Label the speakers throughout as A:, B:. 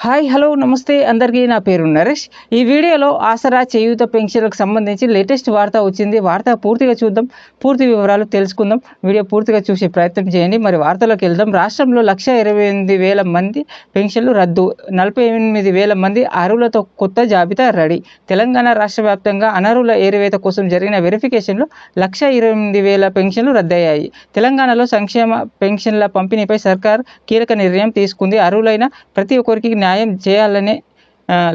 A: Hi hello నమస్తే అందరికీ నా పేరు నరేష్. ఈ వీడియోలో ఆసరా చేయూత పెన్షన్లకు సంబంధించి లేటెస్ట్ వార్త వచ్చింది. వార్త పూర్తిగా చూద్దాం, పూర్తి వివరాలు తెలుసుకుందాం. వీడియో పూర్తిగా చూసే ప్రయత్నం చేయండి. మరి వార్తలోకి వెళ్దాం. రాష్ట్రంలో 1,28,000 మంది పెన్షన్లు రద్దు, 48,000 మంది అర్హులతో కొత్త జాబితా రెడీ. తెలంగాణ రాష్ట్ర వ్యాప్తంగా అనర్హుల ఏరివేత కోసం జరిగిన వెరిఫికేషన్లో 1,28,000 పెన్షన్లు రద్దయ్యాయి. తెలంగాణలో సంక్షేమ పెన్షన్ల పంపిణీపై సర్కార్ కీలక నిర్ణయం తీసుకుంది. అర్హులైన ప్రతి ఒక్కరికి న్యాయం చేయాలనే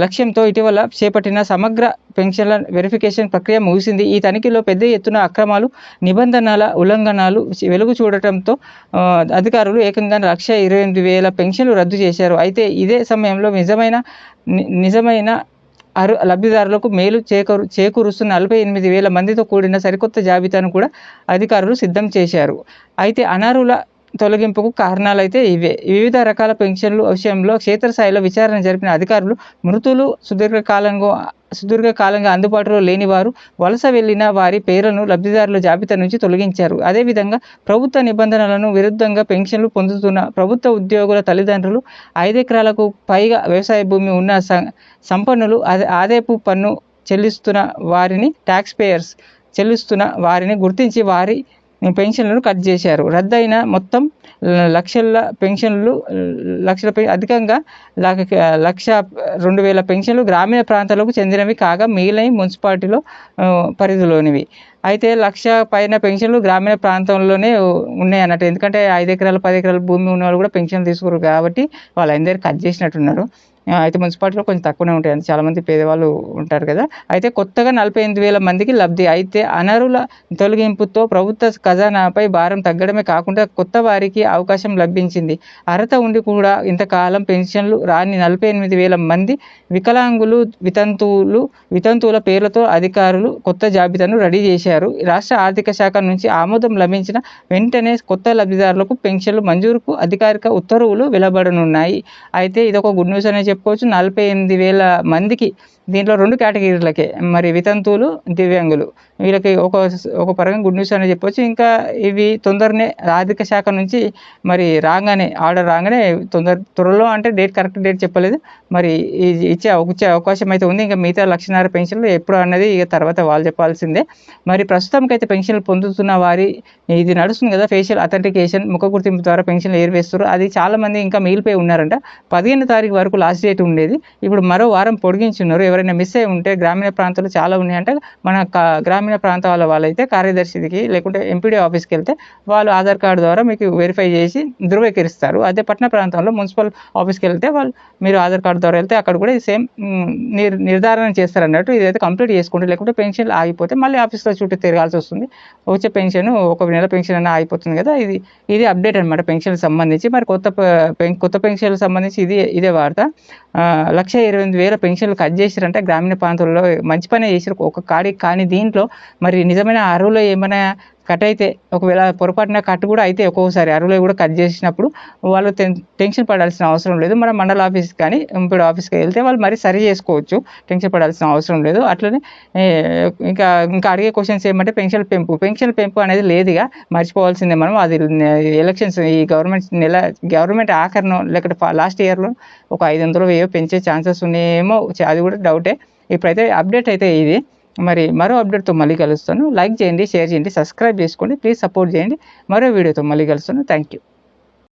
A: లక్ష్యంతో ఇటీవల చేపట్టిన సమగ్ర పెన్షన్ల వెరిఫికేషన్ ప్రక్రియ ముగిసింది. ఈ తనిఖీలో పెద్ద ఎత్తున అక్రమాలు, నిబంధనల ఉల్లంఘనలు వెలుగు చూడటంతో అధికారులు ఏకంగా 1,28,000 పెన్షన్లు రద్దు చేశారు. అయితే ఇదే సమయంలో నిజమైన లబ్ధిదారులకు మేలు చేకూరుస్తున్న 48,000 మందితో కూడిన సరికొత్త జాబితాను కూడా అధికారులు సిద్ధం చేశారు. అయితే అనర్హుల తొలగింపుకు కారణాలైతే ఇవే. వివిధ రకాల పెన్షన్ల విషయంలో క్షేత్రస్థాయిలో విచారణ జరిపిన అధికారులు మృతులు, సుదీర్ఘకాలంగా అందుబాటులో లేని వారు, వలస వెళ్లిన వారి పేర్లను లబ్ధిదారుల జాబితా నుంచి తొలగించారు. అదేవిధంగా ప్రభుత్వ నిబంధనలను విరుద్ధంగా పెన్షన్లు పొందుతున్న ప్రభుత్వ ఉద్యోగుల తల్లిదండ్రులు, 5 ఎకరాలకు పైగా వ్యవసాయ భూమి ఉన్న సంపన్నులు, ఆదాయపు పన్ను చెల్లిస్తున్న వారిని, ట్యాక్స్ పేయర్స్ చెల్లిస్తున్న వారిని గుర్తించి వారి పెన్షన్లను కట్ చేశారు. రద్దయిన మొత్తం లక్షల పెన్షన్లు అధికంగా 1,02,000 పెన్షన్లు గ్రామీణ ప్రాంతాలకు చెందినవి కాగా మిగిలిన మున్సిపాలిటీలో పరిధిలోనివి. అయితే 1,00,000 పైన పెన్షన్లు గ్రామీణ ప్రాంతంలోనే ఉన్నాయి అన్నట్టు. ఎందుకంటే 5 ఎకరాలు 10 ఎకరాల భూమి ఉన్న వాళ్ళు కూడా పెన్షన్ తీసుకోరు కాబట్టి వాళ్ళందరూ కట్ చేసినట్టున్నారు. అయితే మున్సిపాలిటీలో కొంచెం తక్కువనే ఉంటాయి, చాలామంది పేదవాళ్ళు ఉంటారు కదా. అయితే కొత్తగా 48,000 మందికి లబ్ధి. అయితే అనర్హుల తొలగింపుతో ప్రభుత్వ ఖజానాపై భారం తగ్గడమే కాకుండా కొత్త వారికి అవకాశం లభించింది. అర్హత ఉండి కూడా ఇంతకాలం పెన్షన్లు రాని 48,000 మంది వికలాంగులు, వితంతువుల పేర్లతో అధికారులు కొత్త జాబితాను రెడీ చేశారు. రాష్ట్ర ఆర్థిక శాఖ నుంచి ఆమోదం లభించిన వెంటనే కొత్త లబ్ధిదారులకు పెన్షన్లు మంజూరుకు అధికారిక ఉత్తర్వులు వెలువడనున్నాయి. అయితే ఇదొక గుడ్ న్యూస్ అనే చెప్పుకోవచ్చు. 48,000 మందికి, దీంట్లో 2 కేటగిరీలకే, మరి వితంతువులు, దివ్యాంగులు, వీళ్ళకి ఒక పరంగా గుడ్ న్యూస్ అనే చెప్పవచ్చు. ఇంకా ఇవి తొందరనే ఆర్థిక శాఖ నుంచి మరి ఆర్డర్ రాగానే త్వరలో, అంటే కరెక్ట్ డేట్ చెప్పలేదు, మరి ఇచ్చే అవకాశం అయితే ఉంది. ఇంకా మిగతా 1,50,000 పెన్షన్లు ఎప్పుడు అన్నది ఇక తర్వాత వాళ్ళు చెప్పాల్సిందే. మరి ప్రస్తుతానికైతే పెన్షన్లు పొందుతున్న వారి ఇది నడుస్తుంది కదా, ఫేషియల్ అథెంటికేషన్, ముఖ గుర్తింపు ద్వారా పెన్షన్లు ఏరివేస్తారు. అది చాలామంది ఇంకా మిగిలిపోయి ఉన్నారంట. 15వ తారీఖు వరకు లాస్ట్ డేట్ ఉండేది. ఇప్పుడు మరో వారం పొడిగించున్నారు. ఎవరైనా మిస్ అయి ఉంటే, గ్రామీణ ప్రాంతాలు చాలా ఉన్నాయంటే, మన గ్రామీణ ప్రాంతాల వాళ్ళైతే కార్యదర్శికి లేకుంటే ఎంపీడీ ఆఫీస్కి వెళ్తే వాళ్ళు ఆధార్ కార్డు ద్వారా మీకు వెరిఫై చేసి ధృవీకరిస్తారు. అదే పట్టణ ప్రాంతంలో మున్సిపల్ ఆఫీస్కి వెళ్తే మీరు ఆధార్ కార్డు ద్వారా వెళ్తే అక్కడ కూడా సేమ్ నిర్ధారణ చేస్తారు అన్నట్టు. ఇదైతే కంప్లీట్ చేసుకోండి, లేకుంటే పెన్షన్లు ఆగిపోతే మళ్ళీ ఆఫీస్లో చుట్టూ తిరగాల్సి వస్తుంది. వచ్చే పెన్షన్, ఒక నెల పెన్షన్ అన్న ఆగిపోతుంది కదా. ఇది అప్డేట్ అనమాట పెన్షన్కి సంబంధించి. మరి కొత్త పెన్షన్లకు సంబంధించి ఇదే వార్త. 1,28,000 పెన్షన్లు కట్ చేసిరంటే గ్రామీణ ప్రాంతాల్లో. మంచి పనే చేసారు ఒక కాడికి. కానీ దీంట్లో మరి నిజమైన అర్హులు ఏమైనా కట్ అయితే, ఒకవేళ పొరపాటున కట్ కూడా అయితే, ఒక్కొక్కసారి అర్హులు కూడా కట్ చేసినప్పుడు వాళ్ళు టెన్షన్ పడాల్సిన అవసరం లేదు. మన మండల ఆఫీస్కి కానీ ఎంపీడీ ఆఫీస్కి వెళ్తే వాళ్ళు మరి సరి చేసుకోవచ్చు, టెన్షన్ పడాల్సిన అవసరం లేదు. అట్లనే ఇంకా అడిగే క్వశ్చన్స్ ఏమంటే పెన్షన్ పెంపు అనేది లేదుగా, మర్చిపోవాల్సిందే మనం. అది ఎలక్షన్స్, ఈ గవర్నమెంట్ ఆఖరినో లేకపోతే లాస్ట్ ఇయర్లో ఒక 500 పెంచే ఛాన్సెస్ ఉన్నాయేమో, అది కూడా డౌటే. ఇప్పుడైతే అప్డేట్ అయితే ఇది. మరి మరో అప్డేట్తో మళ్ళీ కలుస్తాను. లైక్ చేయండి, షేర్ చేయండి, సబ్స్క్రైబ్ చేసుకోండి, ప్లీజ్ సపోర్ట్ చేయండి. మరో వీడియోతో మళ్ళీ కలుస్తాను. Thank you.